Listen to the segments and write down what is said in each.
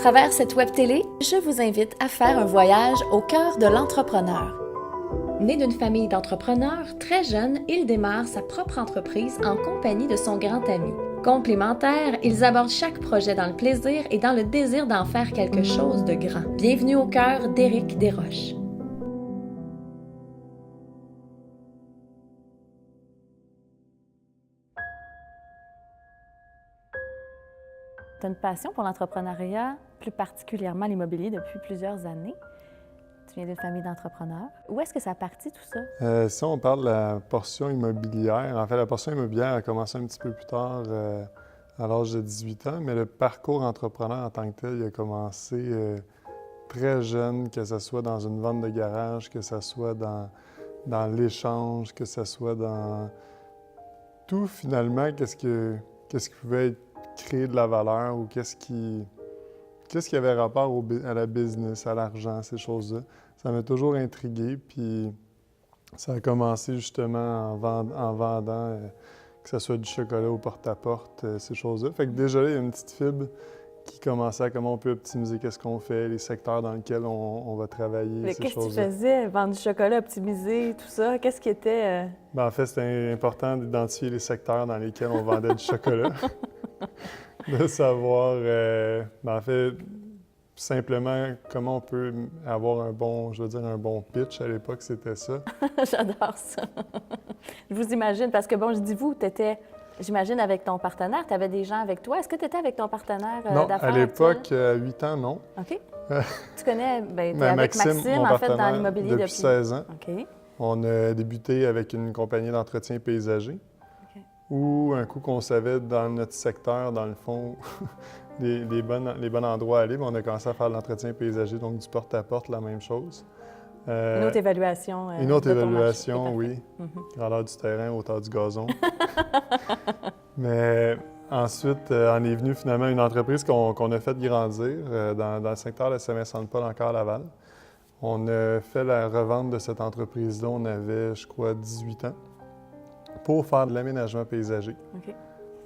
travers cette web télé, je vous invite à faire un voyage au cœur de l'entrepreneur. Né d'une famille d'entrepreneurs, très jeune, il démarre sa propre entreprise en compagnie de son grand ami. Complémentaires, ils abordent chaque projet dans le plaisir et dans le désir d'en faire quelque chose de grand. Bienvenue au cœur d'Éric Desroches. Tu as une passion pour l'entrepreneuriat, plus particulièrement l'immobilier, depuis plusieurs années. Tu viens d'une famille d'entrepreneurs. Où est-ce que ça a parti tout ça? Si on parle de la portion immobilière, en fait, la portion immobilière a commencé un petit peu plus tard, à l'âge de 18 ans, mais le parcours entrepreneur en tant que tel, il a commencé très jeune, que ce soit dans une vente de garage, que ce soit dans l'échange, que ce soit dans tout, finalement, qu'est-ce qui pouvait être créer de la valeur ou qu'est-ce qui avait rapport à la business, à l'argent, ces choses-là. Ça m'a toujours intrigué, puis ça a commencé justement en vendant, que ce soit du chocolat au porte-à-porte, ces choses-là. Fait que déjà là, il y a une petite fibre qui commençait à comment on peut optimiser qu'est-ce qu'on fait, les secteurs dans lesquels on va travailler, Mais ces qu'est-ce que tu choses-là. faisais? Vendre du chocolat, optimiser, tout ça? Qu'est-ce qui était... Ben, en fait, c'était important d'identifier les secteurs dans lesquels on vendait du chocolat. De savoir, en fait, simplement comment on peut avoir un bon pitch. À l'époque, c'était ça. J'adore ça. Je vous imagine, parce que bon, je dis vous, tu étais, j'imagine, avec ton partenaire, tu avais des gens avec toi. Est-ce que tu étais avec ton partenaire Non, d'affaires à l'époque, actuel? à 8 ans, non. OK. Tu connais, bien, tu es Mais avec Maxime, mon en fait, dans partenaire, l'immobilier depuis 16 ans. OK. On a débuté avec une compagnie d'entretien paysager, où un coup qu'on savait dans notre secteur, dans le fond, les bons endroits à aller, mais on a commencé à faire de l'entretien paysager, donc du porte-à-porte, la même chose. Une autre évaluation. Une autre de ton évaluation, marché. oui. Grandeur du terrain, hauteur du gazon. Mais ensuite, en est venue finalement une entreprise qu'on a fait grandir dans le secteur de Saint-Vincent-de-Paul, encore à Laval. On a fait la revente de cette entreprise-là, on avait, je crois, 18 ans, pour faire de l'aménagement paysager. OK.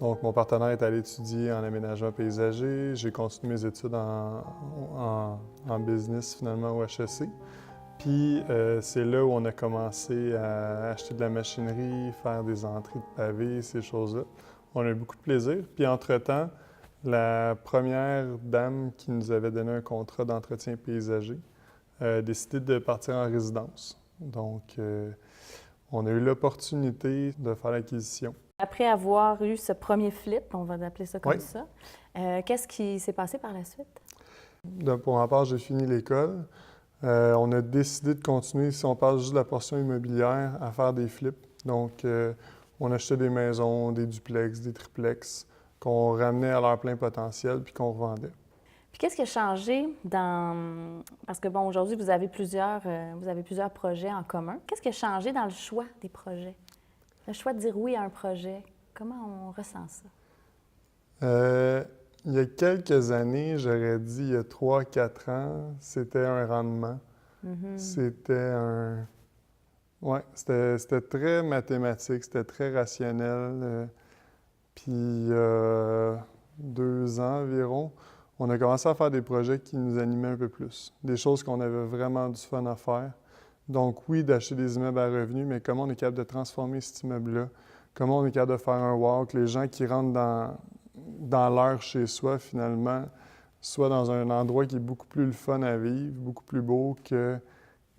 Donc, mon partenaire est allé étudier en aménagement paysager. J'ai continué mes études en business, finalement, au HEC. Puis, c'est là où on a commencé à acheter de la machinerie, faire des entrées de pavés, ces choses-là. On a eu beaucoup de plaisir. Puis, entre-temps, la première dame qui nous avait donné un contrat d'entretien paysager a décidé de partir en résidence. Donc, on a eu l'opportunité de faire l'acquisition. Après avoir eu ce premier flip, on va appeler ça comme Oui. ça, qu'est-ce qui s'est passé par la suite? Pour ma part, j'ai fini l'école. On a décidé de continuer, si on parle juste de la portion immobilière, à faire des flips. Donc, on achetait des maisons, des duplex, des triplex, qu'on ramenait à leur plein potentiel puis qu'on revendait. Puis qu'est-ce qui a changé Parce que, bon, aujourd'hui, vous avez plusieurs projets en commun. Qu'est-ce qui a changé dans le choix des projets? Le choix de dire oui à un projet, comment on ressent ça? Il y a quelques années, j'aurais dit il y a 3-4 ans, c'était un rendement. C'était c'était très mathématique, c'était très rationnel. Puis, 2 ans environ, on a commencé à faire des projets qui nous animaient un peu plus. Des choses qu'on avait vraiment du fun à faire. Donc oui, d'acheter des immeubles à revenus, mais comment on est capable de transformer cet immeuble-là? Comment on est capable de faire un wow, que les gens qui rentrent dans leur chez soi, finalement, soient dans un endroit qui est beaucoup plus le fun à vivre, beaucoup plus beau que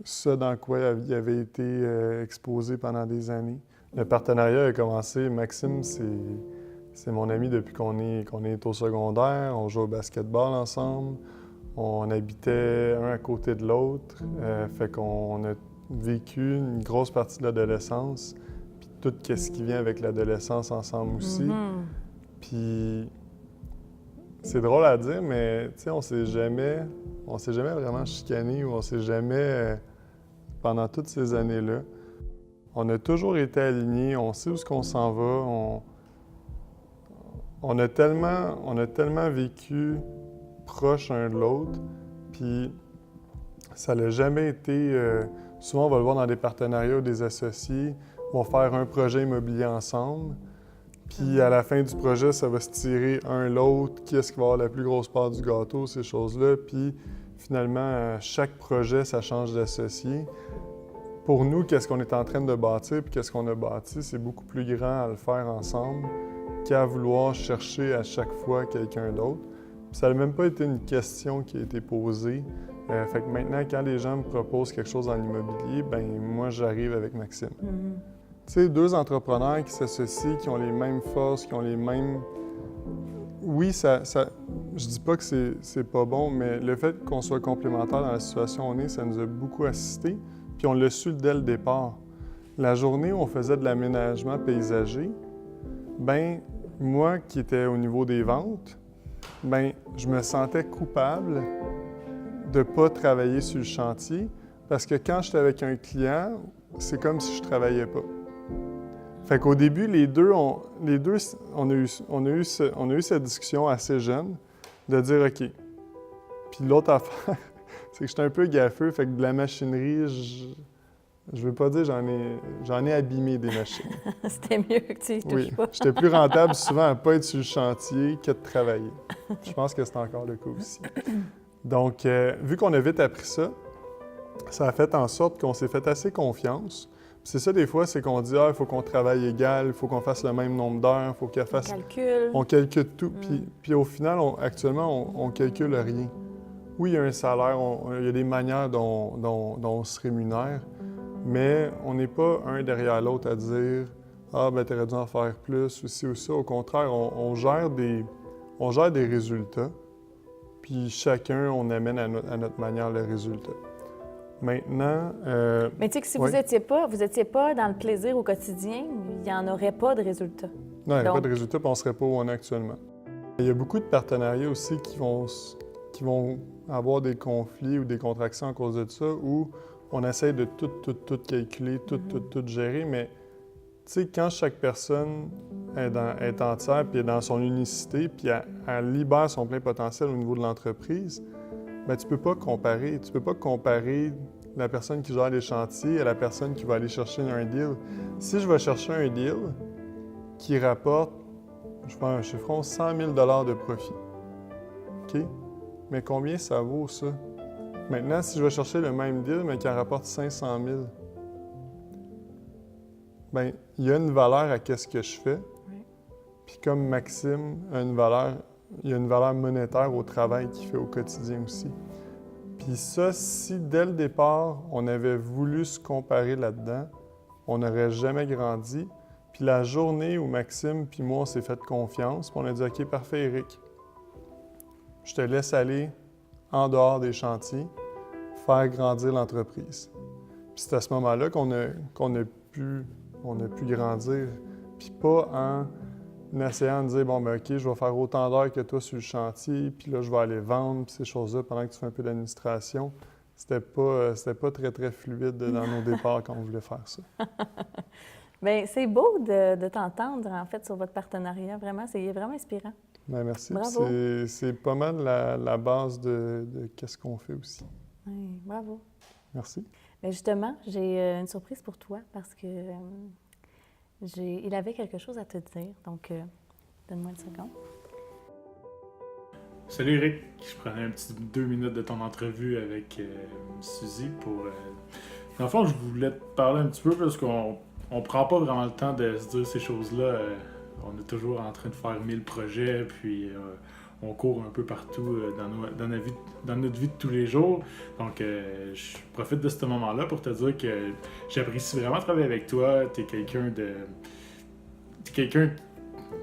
ce dans quoi il avait été exposé pendant des années. Le partenariat a commencé. Maxime, c'est mon ami depuis qu'on est au secondaire. On joue au basketball ensemble. On habitait un à côté de l'autre. Fait qu'on a vécu une grosse partie de l'adolescence. Puis tout ce qui vient avec l'adolescence ensemble aussi. Puis c'est drôle à dire, mais tu sais, on s'est jamais vraiment chicané ou on s'est jamais, pendant toutes ces années-là, on a toujours été alignés, on sait où est-ce qu'on s'en va, on a tellement vécu proche l'un de l'autre, puis ça n'a jamais été... souvent, on va le voir dans des partenariats ou des associés, vont faire un projet immobilier ensemble, Puis à la fin du projet, ça va se tirer un l'autre, qui est-ce qui va avoir la plus grosse part du gâteau, ces choses-là. Puis finalement, à chaque projet, ça change d'associé. Pour nous, qu'est-ce qu'on est en train de bâtir, puis qu'est-ce qu'on a bâti, c'est beaucoup plus grand à le faire ensemble qu'à vouloir chercher à chaque fois quelqu'un d'autre. Puis ça n'a même pas été une question qui a été posée. Fait que maintenant, quand les gens me proposent quelque chose en immobilier, ben moi, j'arrive avec Maxime. Tu sais, deux entrepreneurs qui s'associent, qui ont les mêmes forces, qui ont les mêmes... Oui, je dis pas que c'est pas bon, mais le fait qu'on soit complémentaires dans la situation où on est, ça nous a beaucoup assisté. Puis on l'a su dès le départ. La journée où on faisait de l'aménagement paysager, ben moi qui étais au niveau des ventes, ben je me sentais coupable de ne pas travailler sur le chantier parce que quand j'étais avec un client, c'est comme si je ne travaillais pas. Fait qu'au début, on a eu cette discussion assez jeune de dire OK. Puis l'autre affaire, c'est que j'étais un peu gaffeux, fait que de la machinerie, je veux pas dire j'en ai abîmé des machines. C'était mieux que tu y touches pas. J'étais plus rentable souvent à ne pas être sur le chantier que de travailler. Je pense que c'est encore le cas aussi. Donc, vu qu'on a vite appris ça, ça a fait en sorte qu'on s'est fait assez confiance. Puis c'est ça, des fois, c'est qu'on dit « Ah, il faut qu'on travaille égal, il faut qu'on fasse le même nombre d'heures, il faut qu'elle fasse... » On calcule tout. Puis au final, actuellement, on calcule rien. Oui, il y a un salaire, il y a des manières dont on se rémunère, mais on n'est pas un derrière l'autre à dire « Ah, ben t'aurais dû en faire plus, ou ci ou ça. » Au contraire, on gère des résultats, puis chacun, on amène à notre manière le résultat. Maintenant... Mais tu sais que si vous étiez pas dans le plaisir au quotidien, il n'y en aurait pas de résultat. Non, il n'y a pas de résultat, puis on ne serait pas où on est actuellement. Il y a beaucoup de partenariats aussi qui vont avoir des conflits ou des contractions à cause de ça, où on essaie de tout calculer, tout gérer, mais tu sais, quand chaque personne est entière, puis est dans son unicité, puis elle libère son plein potentiel au niveau de l'entreprise, bien, tu peux pas comparer. Tu peux pas comparer la personne qui gère les chantiers à la personne qui va aller chercher un deal. Si je vais chercher un deal qui rapporte, je fais un chiffron, 100 000 $ de profit, OK? Mais combien ça vaut, ça? Maintenant, si je vais chercher le même deal, mais qui en rapporte 500 000, bien, il y a une valeur à ce que je fais. Puis comme Maxime a il y a une valeur monétaire au travail qu'il fait au quotidien aussi. Puis ça, si dès le départ, on avait voulu se comparer là-dedans, on n'aurait jamais grandi. Puis la journée où Maxime puis moi, on s'est fait confiance, puis on a dit « OK, parfait, Éric, je te laisse aller en dehors des chantiers, faire grandir l'entreprise. » Puis c'est à ce moment-là qu'on a pu grandir, puis pas en essayant de dire « Bon, ben OK, je vais faire autant d'heures que toi sur le chantier, puis là, je vais aller vendre, puis ces choses-là, pendant que tu fais un peu d'administration. » C'était pas très, très fluide dans nos départs quand on voulait faire ça. Bien, c'est beau de t'entendre, en fait, sur votre partenariat. Vraiment, c'est vraiment inspirant. Bien, merci. Bravo. C'est pas mal la base de qu'est-ce qu'on fait aussi. Oui, bravo. Merci. Mais justement, j'ai une surprise pour toi parce que il avait quelque chose à te dire. Donc, donne-moi une seconde. Salut Eric, je prenais un petit 2 minutes de ton entrevue avec Suzy pour... Dans le fond, je voulais te parler un petit peu parce qu'on prend pas vraiment le temps de se dire ces choses-là. On est toujours en train de faire 1000 projets, puis on court un peu partout dans notre vie de tous les jours. Donc, je profite de ce moment-là pour te dire que j'apprécie vraiment travailler avec toi. T'es quelqu'un,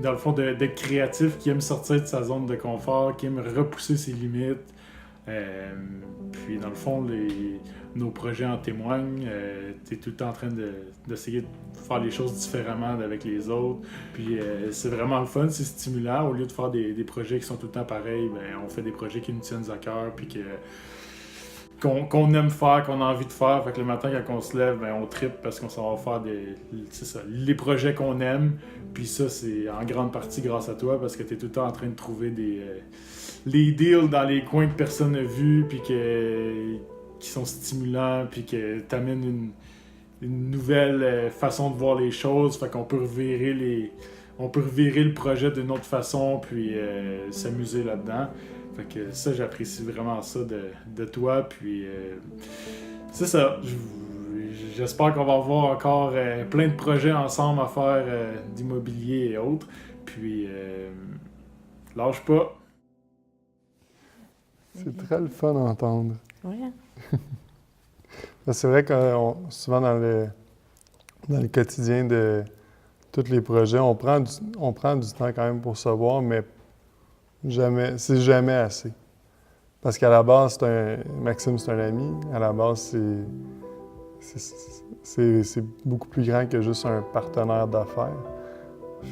dans le fond, de créatif qui aime sortir de sa zone de confort, qui aime repousser ses limites. Puis, dans le fond, nos projets en témoignent. Tu es tout le temps en train d'essayer de faire les choses différemment avec les autres. Puis, c'est vraiment le fun, c'est stimulant. Au lieu de faire des projets qui sont tout le temps pareils, bien, on fait des projets qui nous tiennent à cœur, puis qu'on aime faire, qu'on a envie de faire. Fait que le matin, quand on se lève, bien, on trippe parce qu'on s'en va faire les projets qu'on aime. Puis ça, c'est en grande partie grâce à toi, parce que tu es tout le temps en train de trouver les deals dans les coins que personne n'a vus, puis qui sont stimulants, puis que t'amènent une nouvelle façon de voir les choses. Fait qu'on peut revirer on peut revirer le projet d'une autre façon, puis s'amuser là-dedans. Fait que ça, j'apprécie vraiment ça de toi, puis c'est ça. J'espère qu'on va avoir encore plein de projets ensemble à faire d'immobilier et autres. Puis, lâche pas. C'est très le fun à entendre. Oui. C'est vrai que souvent dans le quotidien de tous les projets, on prend du temps quand même pour se voir, mais c'est jamais assez. Parce qu'à la base, Maxime, c'est un ami. À la base, c'est beaucoup plus grand que juste un partenaire d'affaires.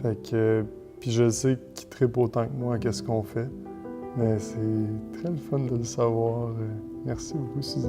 Fait que, puis je sais qu'il trippe autant que moi qu'est-ce qu'on fait. Mais c'est très le fun de le savoir. Merci beaucoup, Suzy.